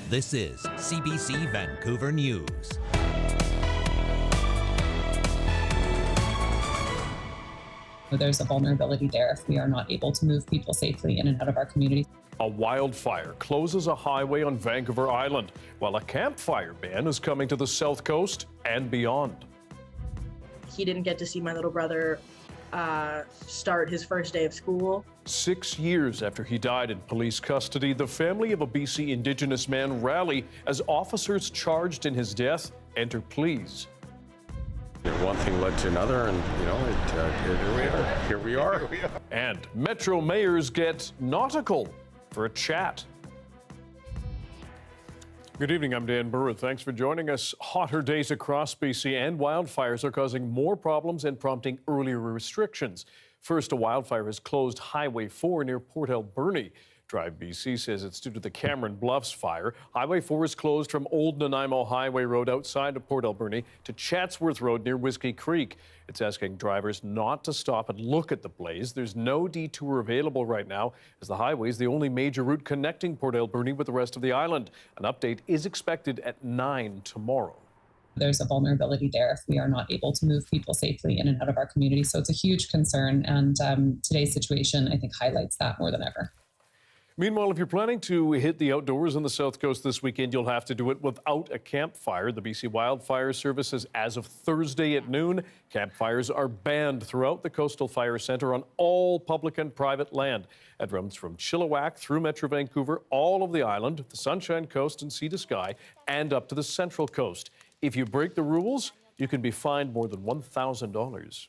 This is CBC Vancouver News. There's a vulnerability there if we are not able to move people safely in and out of our community. A wildfire closes a highway on Vancouver Island, while a campfire ban is coming to the South Coast and beyond. He didn't get to see my little brother start his first day of school. 6 years after he died in police custody, the family of a BC Indigenous man rally as officers charged in his death enter pleas. One thing led to another, and here we are. And Metro mayors get nautical for a chat. Good evening, I'm Dan Burritt. Thanks for joining us. Hotter days across BC and wildfires are causing more problems and prompting earlier restrictions. First, a wildfire has closed Highway 4 near Port Alberni. Drive BC says it's due to the Cameron Bluffs fire. Highway 4 is closed from Old Nanaimo Highway Road outside of Port Alberni to Chatsworth Road near Whiskey Creek. It's asking drivers not to stop and look at the blaze. There's no detour available right now, as the highway is the only major route connecting Port Alberni with the rest of the island. An update is expected at 9 tomorrow. There's a vulnerability there if we are not able to move people safely in and out of our community. So it's a huge concern, and today's situation, I think, highlights that more than ever. Meanwhile, if you're planning to hit the outdoors on the South Coast this weekend, you'll have to do it without a campfire. The BC Wildfire Service says as of Thursday at noon, campfires are banned throughout the Coastal Fire Centre on all public and private land. It runs from Chilliwack through Metro Vancouver, all of the island, the Sunshine Coast and Sea to Sky, and up to the Central Coast. If you break the rules, you can be fined more than $1,000.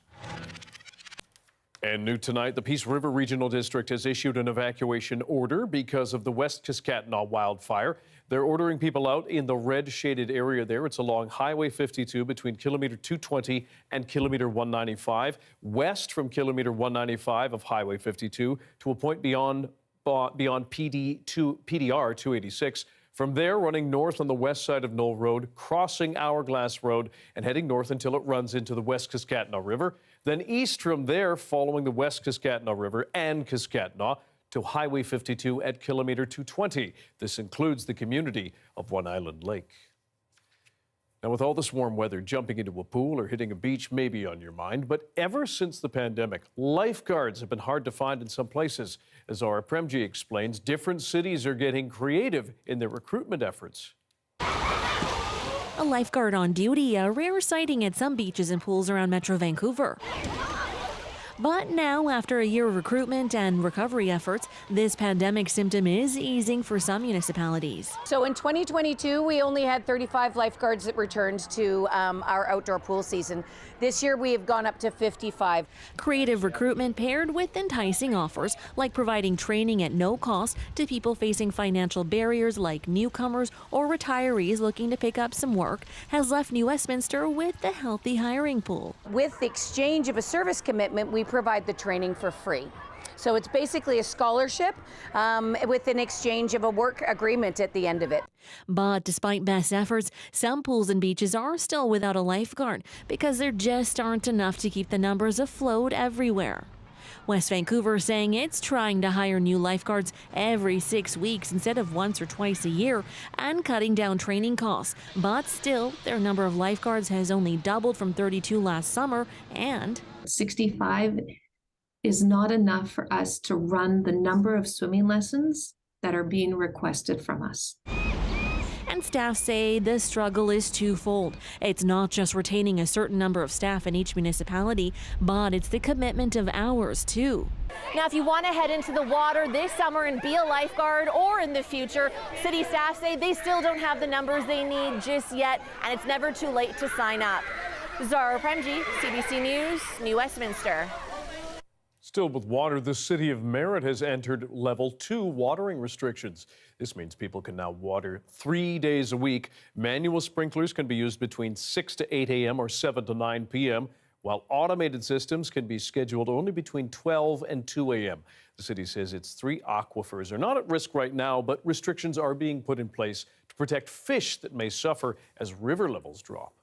And new tonight, the Peace River Regional District has issued an evacuation order because of the West Kiskatinaw wildfire. They're ordering people out in the red shaded area there. It's along Highway 52 between kilometer 220 and kilometer 195, west from kilometer 195 of Highway 52 to a point beyond PDR 286. From there, running north on the west side of Knoll Road, crossing Hourglass Road, and heading north until it runs into the West Kiskatinaw River. Then east from there, following the West Kiskatinaw River and Kiskatinaw to Highway 52 at kilometer 220. This includes the community of One Island Lake. Now, with all this warm weather, jumping into a pool or hitting a beach may be on your mind, but ever since the pandemic, lifeguards have been hard to find in some places. As Zara Premji explains, different cities are getting creative in their recruitment efforts. A lifeguard on duty, a rare sighting at some beaches and pools around Metro Vancouver. But now, after a year of recruitment and recovery efforts, this pandemic symptom is easing for some municipalities. So in 2022, we only had 35 lifeguards that returned to our outdoor pool season. This year, we have gone up to 55. Creative recruitment paired with enticing offers, like providing training at no cost to people facing financial barriers like newcomers or retirees looking to pick up some work, has left New Westminster with a healthy hiring pool. With the exchange of a service commitment, we provide the training for free. So it's basically a scholarship with an exchange of a work agreement at the end of it. But despite best efforts, some pools and beaches are still without a lifeguard because there just aren't enough to keep the numbers afloat everywhere. West Vancouver saying it's trying to hire new lifeguards every 6 weeks instead of once or twice a year and cutting down training costs. But still, their number of lifeguards has only doubled from 32 last summer, and 65 is not enough for us to run the number of swimming lessons that are being requested from us. And staff say the struggle is twofold. It's not just retaining a certain number of staff in each municipality, but it's the commitment of hours too. Now, if you want to head into the water this summer and be a lifeguard or in the future, city staff say they still don't have the numbers they need just yet, and it's never too late to sign up. Zara Premji, CBC News, New Westminster. Still with water, the city of Merritt has entered level 2 watering restrictions. This means people can now water 3 days a week. Manual sprinklers can be used between 6 to 8 a.m. or 7 to 9 p.m., while automated systems can be scheduled only between 12 and 2 a.m. The city says its 3 aquifers are not at risk right now, but restrictions are being put in place to protect fish that may suffer as river levels drop.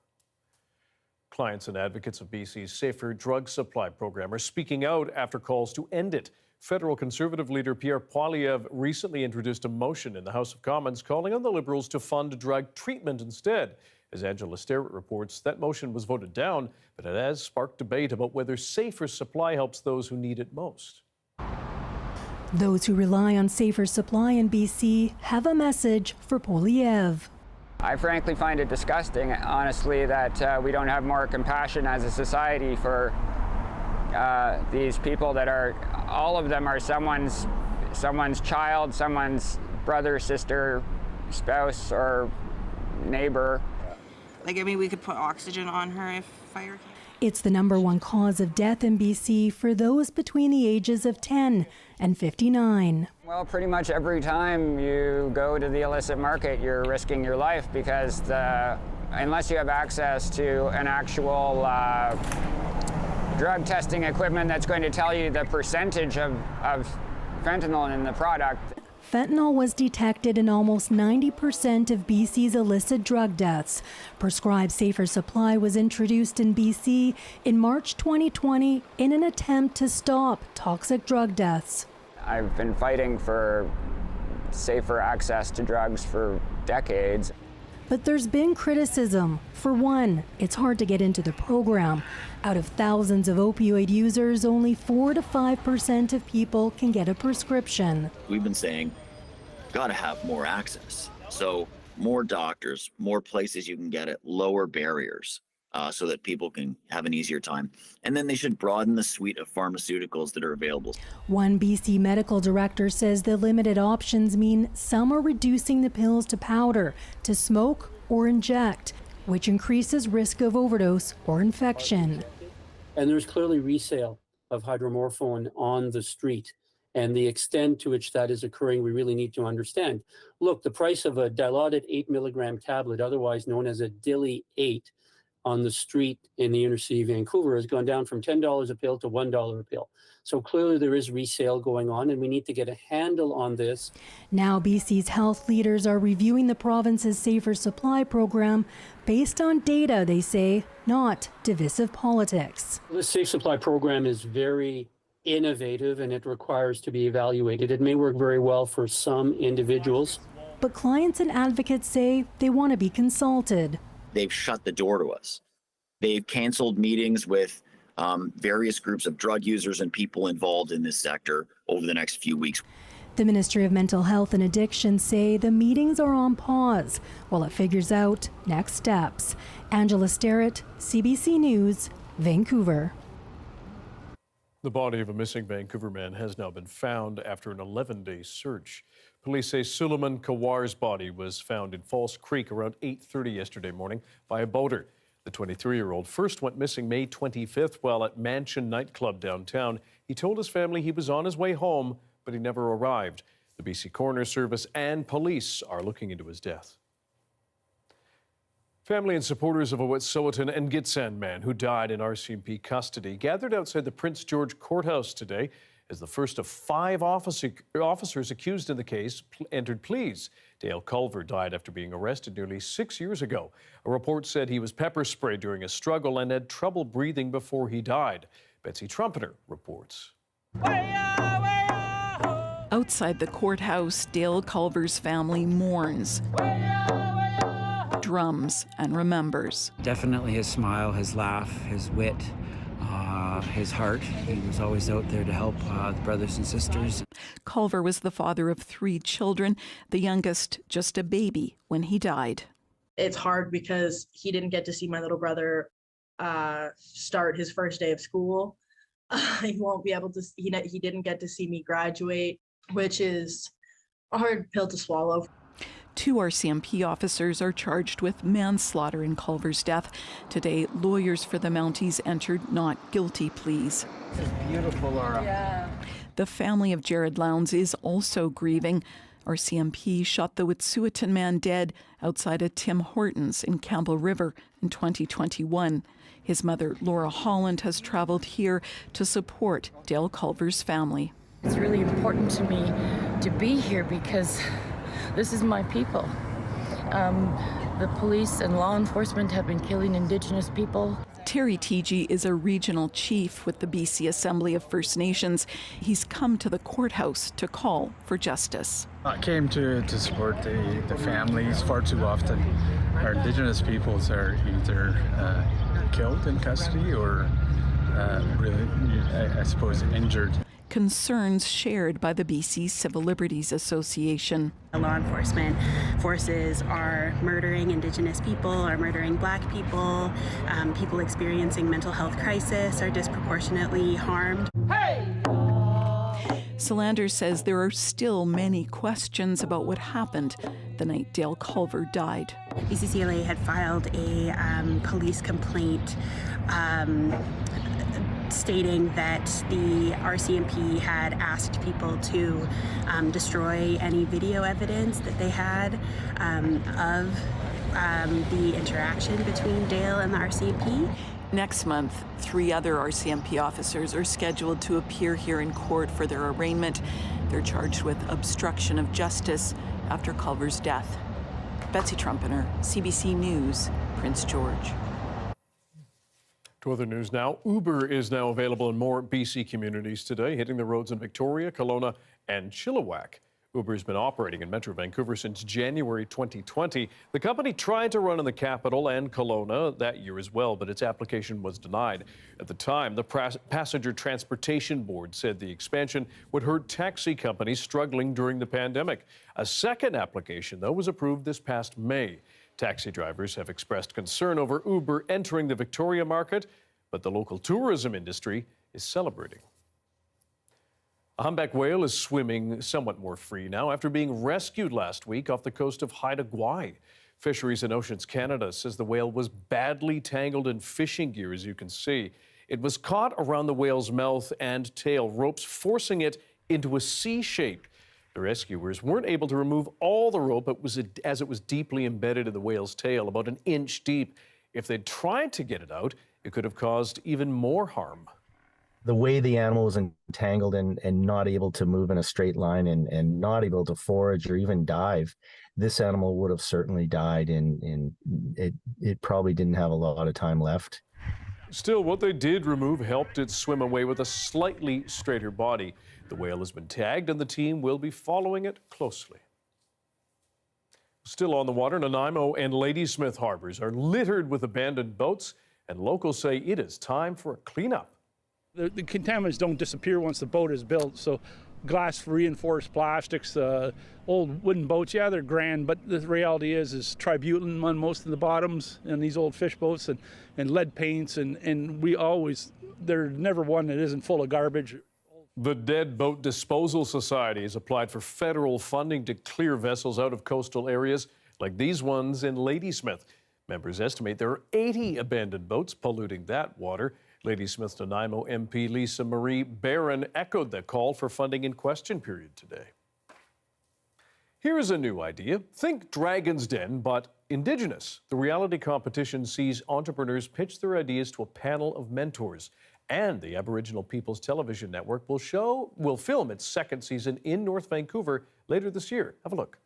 Clients and advocates of BC's Safer Drug Supply program are speaking out after calls to end it. Federal Conservative leader Pierre Poilievre recently introduced a motion in the House of Commons calling on the Liberals to fund drug treatment instead. As Angela Sterrett reports, that motion was voted down, but it has sparked debate about whether safer supply helps those who need it most. Those who rely on safer supply in BC have a message for Poilievre. I frankly find it disgusting, honestly, that we don't have more compassion as a society for these people that are, all of them are someone's child, someone's brother, sister, spouse, or neighbor. Like, I mean, we could put oxygen on her if fire came. It's the #1 cause of death in BC for those between the ages of 10 and 59. Well, pretty much every time you go to the illicit market, you're risking your life because unless you have access to an actual drug testing equipment that's going to tell you the percentage of fentanyl in the product. Fentanyl was detected in almost 90% of BC's illicit drug deaths. Prescribed safer supply was introduced in BC in March 2020 in an attempt to stop toxic drug deaths. I've been fighting for safer access to drugs for decades. But there's been criticism. For one, it's hard to get into the program. Out of thousands of opioid users, only 4 to 5% of people can get a prescription. We've been saying, gotta have more access. So more doctors, more places you can get it, lower barriers, so that people can have an easier time. And then they should broaden the suite of pharmaceuticals that are available. One BC medical director says the limited options mean some are reducing the pills to powder, to smoke or inject, which increases risk of overdose or infection. And there's clearly resale of hydromorphone on the street. And the extent to which that is occurring, we really need to understand. Look, the price of a dilaudid 8 milligram tablet, otherwise known as a Dilly 8, on the street in the inner city of Vancouver has gone down from $10 a pill to $1 a pill. So clearly there is resale going on, and we need to get a handle on this. Now BC's health leaders are reviewing the province's safer supply program based on data, they say, not divisive politics. This safe supply program is very innovative and it requires to be evaluated. It may work very well for some individuals. But clients and advocates say they want to be consulted. They've shut the door to us. They've canceled meetings with various groups of drug users and people involved in this sector over the next few weeks. The Ministry of Mental Health and Addiction say the meetings are on pause while it figures out next steps. Angela Sterrett, CBC News, Vancouver. The body of a missing Vancouver man has now been found after an 11-day search. Police say Suleiman Kawar's body was found in False Creek around 8:30 yesterday morning by a boater. The 23-year-old first went missing May 25th while at Mansion nightclub downtown. He told his family he was on his way home, but he never arrived. The BC Coroner Service and police are looking into his death. Family and supporters of a Wet'suwet'en and Gitxsan man who died in RCMP custody gathered outside the Prince George Courthouse today as the first of 5 officers accused in the case entered pleas. Dale Culver died after being arrested nearly 6 years ago. A report said he was pepper sprayed during a struggle and had trouble breathing before he died. Betsy Trumpeter reports. Outside the courthouse, Dale Culver's family mourns, drums, and remembers. Definitely his smile, his laugh, his wit, his heart. He was always out there to help the brothers and sisters. Culver was the father of 3 children, the youngest just a baby when he died. It's hard because he didn't get to see my little brother start his first day of school. He won't be able to, he didn't get to see me graduate, which is a hard pill to swallow. 2 RCMP officers are charged with manslaughter in Culver's death. Today, lawyers for the Mounties entered not guilty pleas. This is beautiful, Laura. Yeah. The family of Jared Lowndes is also grieving. RCMP shot the Wet'suwet'en man dead outside a Tim Hortons in Campbell River in 2021. His mother, Laura Holland, has traveled here to support Dale Culver's family. It's really important to me to be here because this is my people. The police and law enforcement have been killing Indigenous people. Terry Teegee is a regional chief with the BC Assembly of First Nations. He's come to the courthouse to call for justice. I came to support the families. Far too often, our Indigenous peoples are either killed in custody or really, I suppose, injured. Concerns shared by the BC Civil Liberties Association. Law enforcement forces are murdering Indigenous people, are murdering Black people. People experiencing mental health crisis are disproportionately harmed. Hey! Solander says there are still many questions about what happened the night Dale Culver died. BCCLA had filed a police complaint stating that the RCMP had asked people to destroy any video evidence that they had of the interaction between Dale and the RCMP. Next month, 3 other RCMP officers are scheduled to appear here in court for their arraignment. They're charged with obstruction of justice after Culver's death. Betsy Trumpeter, CBC News, Prince George. To other news now, Uber is now available in more BC communities today, hitting the roads in Victoria, Kelowna, and Chilliwack. Uber has been operating in Metro Vancouver since January 2020. The company tried to run in the capital and Kelowna that year as well, but its application was denied. At the time, the Passenger Transportation Board said the expansion would hurt taxi companies struggling during the pandemic. A second application, though, was approved this past May. Taxi drivers have expressed concern over Uber entering the Victoria market, but the local tourism industry is celebrating. A humpback whale is swimming somewhat more free now after being rescued last week off the coast of Haida Gwaii. Fisheries and Oceans Canada says the whale was badly tangled in fishing gear, as you can see. It was caught around the whale's mouth and tail, ropes forcing it into a C shape. The rescuers weren't able to remove all the rope as it was deeply embedded in the whale's tail, about an inch deep. If they'd tried to get it out, it could have caused even more harm. The way the animal was entangled and not able to move in a straight line and not able to forage or even dive, this animal would have certainly died, and it probably didn't have a lot of time left. Still, what they did remove helped it swim away with a slightly straighter body. The whale has been tagged and the team will be following it closely. Still on the water, Nanaimo and Ladysmith harbors are littered with abandoned boats, and locals say it is time for a cleanup. The contaminants don't disappear once the boat is built, so glass reinforced plastics, old wooden boats, yeah, they're grand, but the reality is tributylin on most of the bottoms in these old fish boats, and lead paints, and there's never one that isn't full of garbage. The Dead Boat Disposal Society has applied for federal funding to clear vessels out of coastal areas like these ones in Ladysmith. Members estimate there are 80 abandoned boats polluting that water. Ladysmith Nanaimo MP Lisa Marie Barron echoed the call for funding in question period today. Here's a new idea. Think Dragon's Den, but Indigenous. The reality competition sees entrepreneurs pitch their ideas to a panel of mentors. And the Aboriginal People's Television Network will film its second season in North Vancouver later this year. Have a look.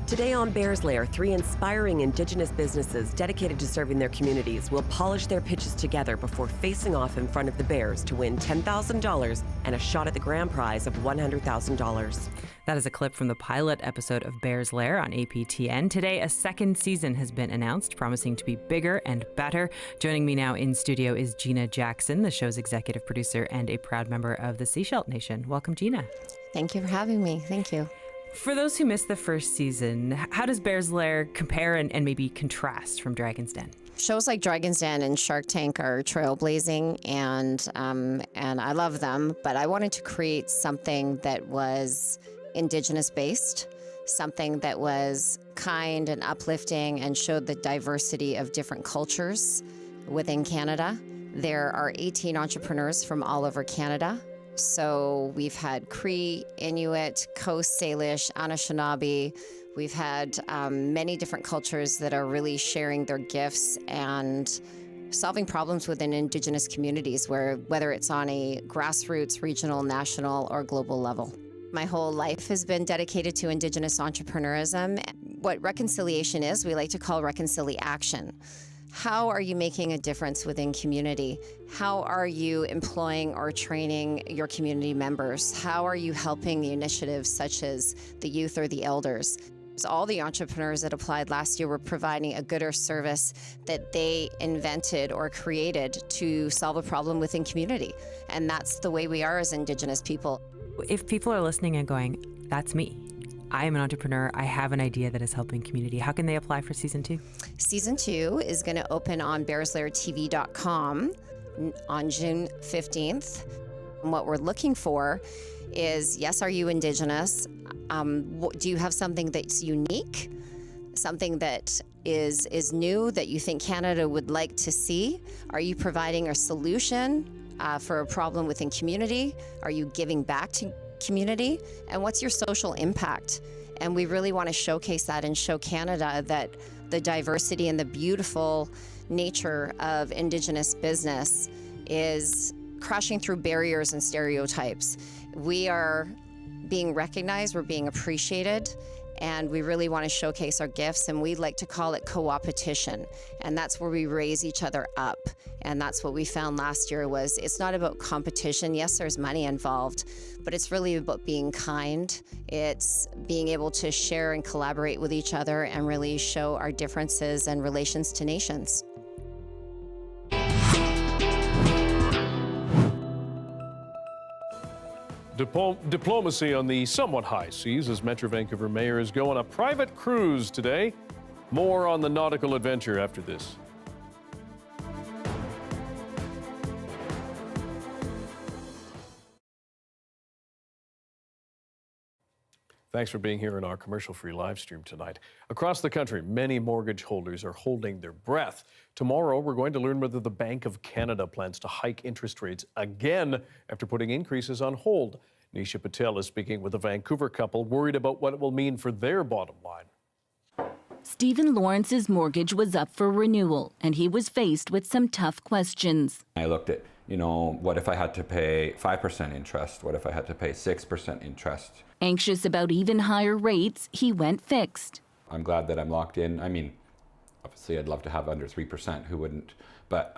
Today on Bears Lair, 3 inspiring Indigenous businesses dedicated to serving their communities will polish their pitches together before facing off in front of the Bears to win $10,000 and a shot at the grand prize of $100,000. That is a clip from the pilot episode of Bears Lair on APTN. Today, a second season has been announced, promising to be bigger and better. Joining me now in studio is Gina Jackson, the show's executive producer and a proud member of the Seashell Nation. Welcome, Gina. Thank you for having me. Thank you. For those who missed the first season, how does Bears Lair compare and maybe contrast from Dragon's Den? Shows like Dragon's Den and Shark Tank are trailblazing, and I love them, but I wanted to create something that was Indigenous-based, something that was kind and uplifting and showed the diversity of different cultures within Canada. There are 18 entrepreneurs from all over Canada. So we've had Cree, Inuit, Coast Salish, Anishinaabe. We've had many different cultures that are really sharing their gifts and solving problems within Indigenous communities, whether it's on a grassroots, regional, national, or global level. My whole life has been dedicated to Indigenous entrepreneurism. what reconciliation is, we like to call reconciliation. How are you making a difference within community? How are you employing or training your community members? How are you helping the initiatives such as the youth or the elders? All the entrepreneurs that applied last year were providing a good or service that they invented or created to solve a problem within community. And that's the way we are as Indigenous people. If people are listening and going, that's me, I am an entrepreneur, I have an idea that is helping community, how can they apply for season 2? Season 2 is going to open on bearslairdtv.com on June 15th. And what we're looking for is, yes, are you Indigenous? Do you have something that's unique? Something that is new that you think Canada would like to see? Are you providing a solution for a problem within community? Are you giving back to community? And what's your social impact? And we really want to showcase that and show Canada that the diversity and the beautiful nature of Indigenous business is crashing through barriers and stereotypes. We are being recognized, we're being appreciated, and we really want to showcase our gifts, and we like to call it co-opetition. And that's where we raise each other up. And that's what we found last year was it's not about competition. Yes, there's money involved, but it's really about being kind. It's being able to share and collaborate with each other and really show our differences and relations to nations. Diplomacy on the somewhat high seas as Metro Vancouver mayors go on a private cruise today. More on the nautical adventure after this. Thanks for being here in our commercial-free live stream tonight. Across the country, many mortgage holders are holding their breath. Tomorrow, we're going to learn whether the Bank of Canada plans to hike interest rates again after putting increases on hold. Nisha Patel is speaking with a Vancouver couple worried about what it will mean for their bottom line. Stephen Lawrence's mortgage was up for renewal, and he was faced with some tough questions. I looked at, what if I had to pay 5% interest? What if I had to pay 6% interest? Anxious about even higher rates, he went fixed. I'm glad that I'm locked in. I mean, obviously I'd love to have under 3%, who wouldn't? But,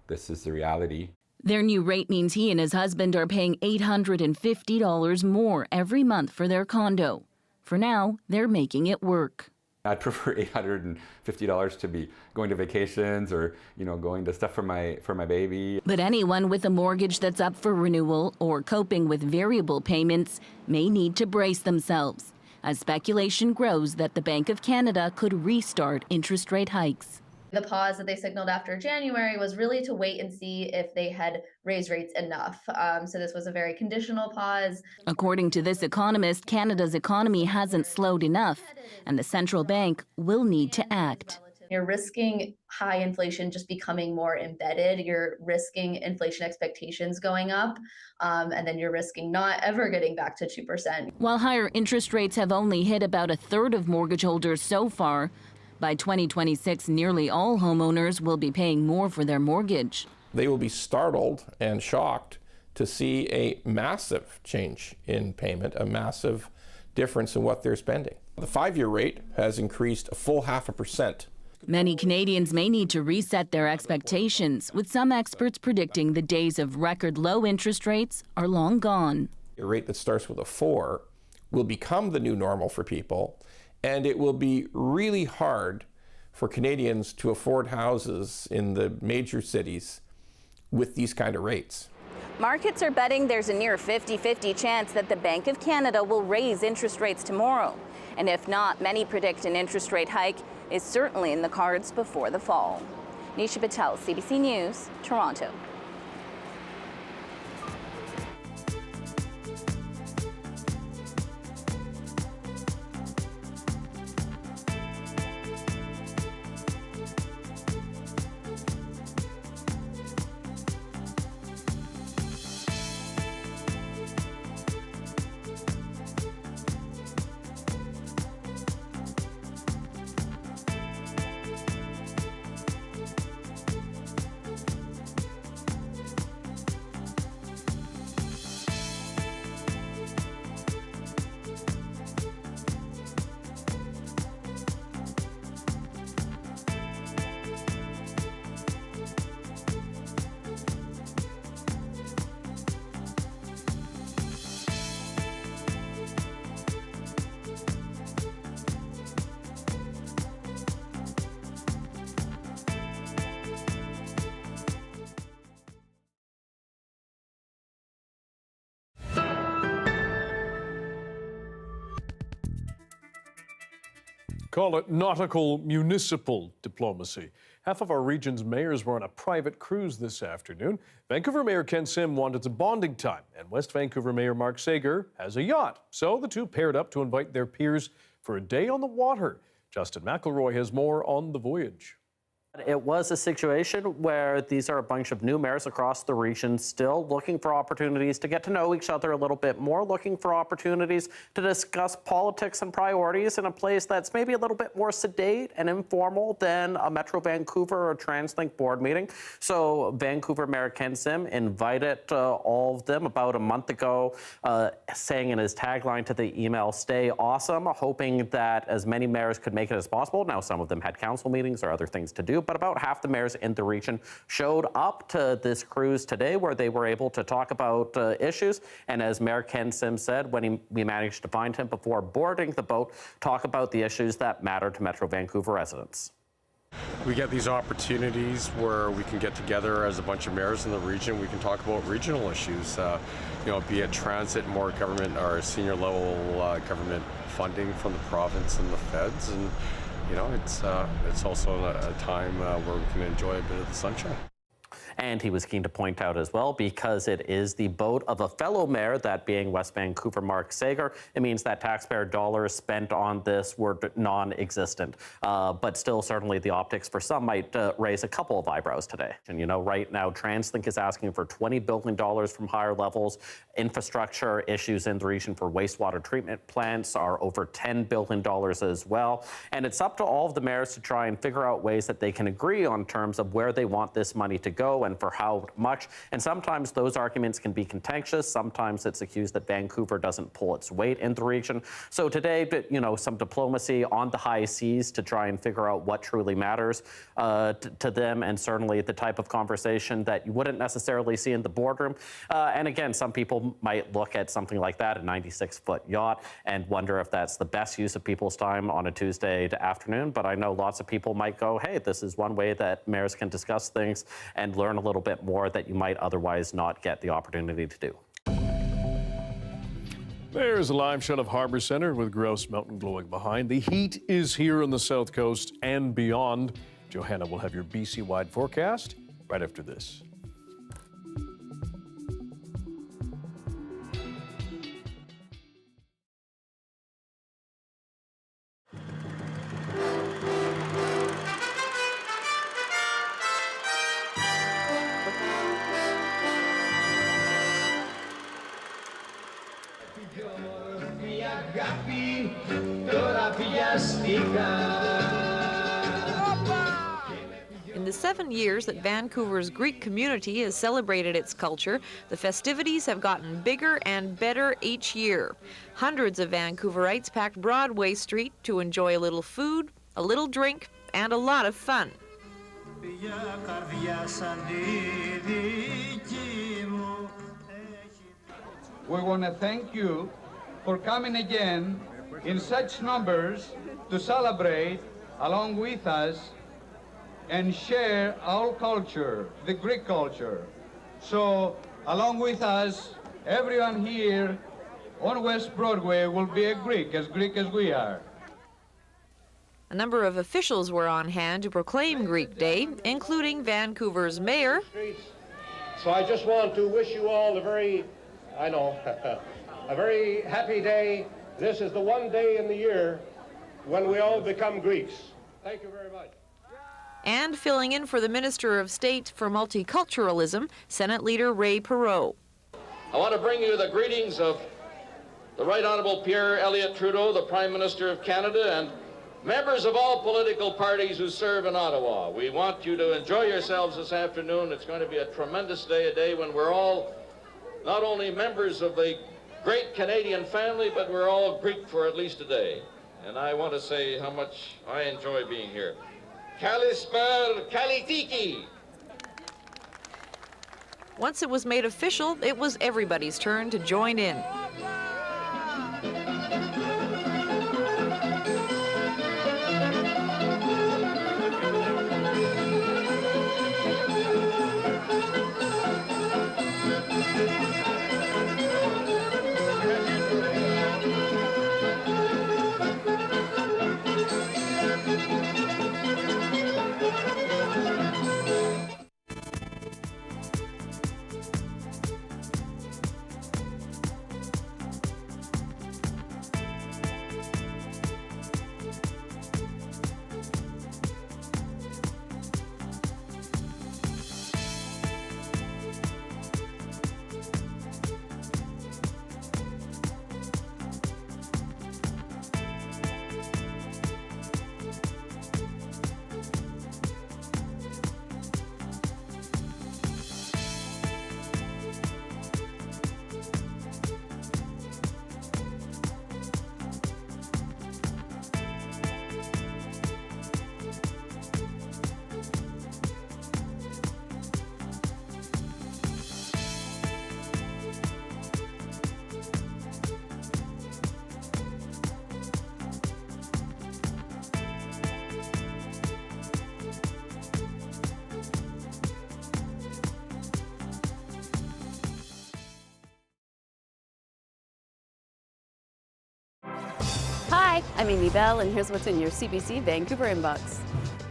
this is the reality. Their new rate means he and his husband are paying $850 more every month for their condo. For now, they're making it work. I'd prefer $850 to be going to vacations or, going to stuff for my baby. But anyone with a mortgage that's up for renewal or coping with variable payments may need to brace themselves as speculation grows that the Bank of Canada could restart interest rate hikes. The pause that they signaled after January was really to wait and see if they had raised rates enough. So this was a very conditional pause. According to this economist, Canada's economy hasn't slowed enough, and the central bank will need to act. You're risking high inflation just becoming more embedded. You're risking inflation expectations going up, and then you're risking not ever getting back to 2%. While higher interest rates have only hit about a third of mortgage holders so far, by 2026, nearly all homeowners will be paying more for their mortgage. They will be startled and shocked to see a massive change in payment, a massive difference in what they're spending. The 5-year rate has increased a full 0.5%. Many Canadians may need to reset their expectations, with some experts predicting the days of record low interest rates are long gone. A rate that starts with a 4 will become the new normal for people, and it will be really hard for Canadians to afford houses in the major cities with these kind of rates. Markets are betting there's a near 50-50 chance that the Bank of Canada will raise interest rates tomorrow. And if not, many predict an interest rate hike is certainly in the cards before the fall. Nisha Patel, CBC News, Toronto. Call it nautical municipal diplomacy. Half of our region's mayors were on a private cruise this afternoon. Vancouver Mayor Ken Sim wanted some bonding time, and West Vancouver Mayor Mark Sager has a yacht. So the two paired up to invite their peers for a day on the water. Justin McElroy has more on the voyage. It was a situation where these are a bunch of new mayors across the region still looking for opportunities to get to know each other a little bit more, looking for opportunities to discuss politics and priorities in a place that's maybe a little bit more sedate and informal than a Metro Vancouver or TransLink board meeting. So Vancouver Mayor Ken Sim invited all of them about a month ago, saying in his tagline to the email, "Stay awesome," hoping that as many mayors could make it as possible. Now, some of them had council meetings or other things to do, but about half the mayors in the region showed up to this cruise today where they were able to talk about issues. And as Mayor Ken Sim said, when we managed to find him before boarding the boat, talk about the issues that matter to Metro Vancouver residents. We get these opportunities where we can get together as a bunch of mayors in the region. We can talk about regional issues, be it transit, more government or senior level government funding from the province and the feds. And it's also a time where we can enjoy a bit of the sunshine. And he was keen to point out as well, because it is the boat of a fellow mayor, that being West Vancouver Mark Sager, it means that taxpayer dollars spent on this were non-existent. But still, certainly the optics for some might raise a couple of eyebrows today. And right now, TransLink is asking for $20 billion from higher levels. Infrastructure issues in the region for wastewater treatment plants are over $10 billion as well. And it's up to all of the mayors to try and figure out ways that they can agree on terms of where they want this money to go and for how much. And sometimes those arguments can be contentious. Sometimes it's accused that Vancouver doesn't pull its weight in the region. So today, some diplomacy on the high seas to try and figure out what truly matters to them, and certainly the type of conversation that you wouldn't necessarily see in the boardroom. And again, some people might look at something like that, a 96-foot yacht, and wonder if that's the best use of people's time on a Tuesday afternoon. But I know lots of people might go, hey, this is one way that mayors can discuss things and learn a little bit more that you might otherwise not get the opportunity to do. There's a live shot of Harbour Centre with Grouse Mountain glowing behind. The heat is here on the South Coast and beyond. Johanna will have your BC-wide forecast right after this. In the 7 years that Vancouver's Greek community has celebrated its culture, the festivities have gotten bigger and better each year. Hundreds of Vancouverites packed Broadway Street to enjoy a little food, a little drink, and a lot of fun. We want to thank you for coming again in such numbers to celebrate along with us and share our culture, the Greek culture. So along with us, everyone here on West Broadway will be a Greek as we are. A number of officials were on hand to proclaim Greek Day, including Vancouver's mayor. So I just want to wish you all a very happy day. This is the one day in the year when we all become Greeks. Thank you very much. And filling in for the Minister of State for Multiculturalism, Senate Leader Ray Perot. I want to bring you the greetings of the Right Honourable Pierre Elliott Trudeau, the Prime Minister of Canada, and members of all political parties who serve in Ottawa. We want you to enjoy yourselves this afternoon. It's going to be a tremendous day, a day when we're all not only members of the great Canadian family, but we're all Greek for at least a day. And I want to say how much I enjoy being here. Kalisper Kalitiki. Once it was made official, it was everybody's turn to join in. Hi, I'm Amy Bell, and here's what's in your CBC Vancouver inbox.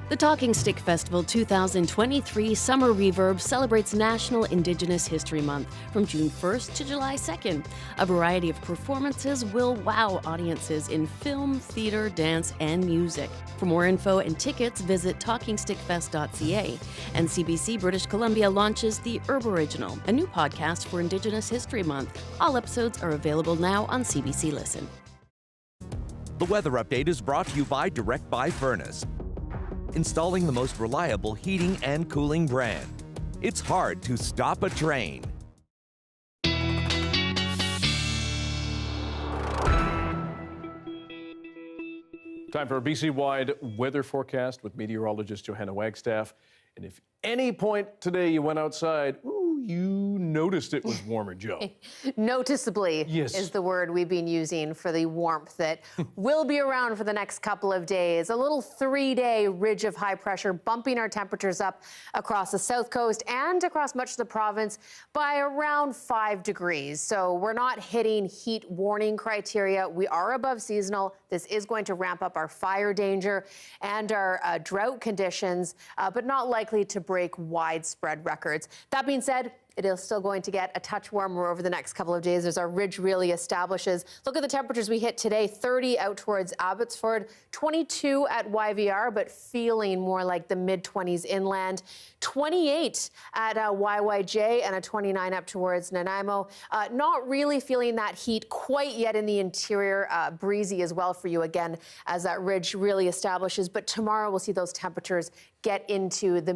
The Talking Stick Festival 2023 Summer Reverb celebrates National Indigenous History Month from June 1st to July 2nd. A variety of performances will wow audiences in film, theater, dance, and music. For more info and tickets, visit talkingstickfest.ca. And CBC British Columbia launches the Herb Original, a new podcast for Indigenous History Month. All episodes are available now on CBC Listen. The weather update is brought to you by Direct Buy Furnace, installing the most reliable heating and cooling brand. It's hard to stop a train. Time for a BC-wide weather forecast with meteorologist Johanna Wagstaffe. And if any point today you went outside, you noticed it was warmer, Joe. Noticeably Yes. is the word we've been using for the warmth that will be around for the next couple of days. A little 3-day ridge of high pressure bumping our temperatures up across the south coast and across much of the province by around 5 degrees. So we're not hitting heat warning criteria. We are above seasonal. This is going to ramp up our fire danger and our drought conditions, but not likely to break widespread records. That being said, it is still going to get a touch warmer over the next couple of days as our ridge really establishes. Look at the temperatures we hit today, 30 out towards Abbotsford, 22 at YVR, but feeling more like the mid-20s inland, 28 at YYJ, and a 29 up towards Nanaimo. Not really feeling that heat quite yet in the interior, breezy as well for you again as that ridge really establishes. But tomorrow we'll see those temperatures get into the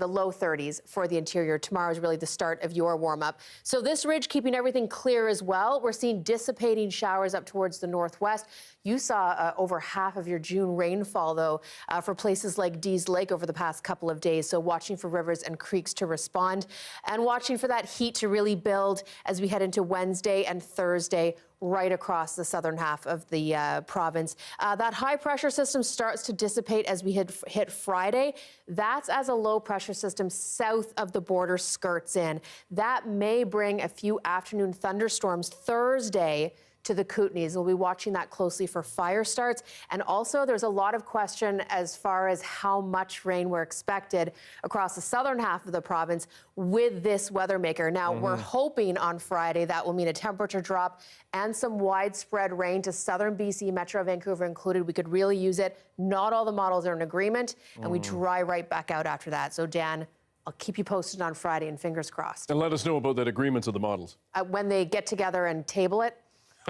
low 30s for the interior. Tomorrow is really the start of your warm-up. So this ridge keeping everything clear as well. We're seeing dissipating showers up towards the northwest. You saw over half of your June rainfall, though, for places like Dease Lake over the past couple of days. So watching for rivers and creeks to respond and watching for that heat to really build as we head into Wednesday and Thursday right across the southern half of the province. That high pressure system starts to dissipate as we hit Friday. That's as a low pressure system south of the border skirts in. That may bring a few afternoon thunderstorms Thursday to the Kootenays. We'll be watching that closely for fire starts. And also there's a lot of question as far as how much rain we're expected across the southern half of the province with this weather maker. Now, we're hoping on Friday that will mean a temperature drop and some widespread rain to southern BC, Metro Vancouver included. We could really use it. Not all the models are in agreement, and we dry right back out after that. So, Dan, I'll keep you posted on Friday, and fingers crossed. And let us know about that agreement of the models. When they get together and table it,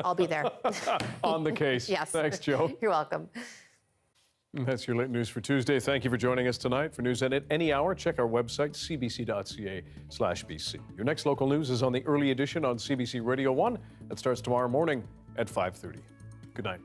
I'll be there. On the case. Yes. Thanks, Joe. You're welcome. And that's your late news for Tuesday. Thank you for joining us tonight. For news at any hour, check our website, cbc.ca/BC. Your next local news is on the early edition on CBC Radio 1. That starts tomorrow morning at 5:30. Good night.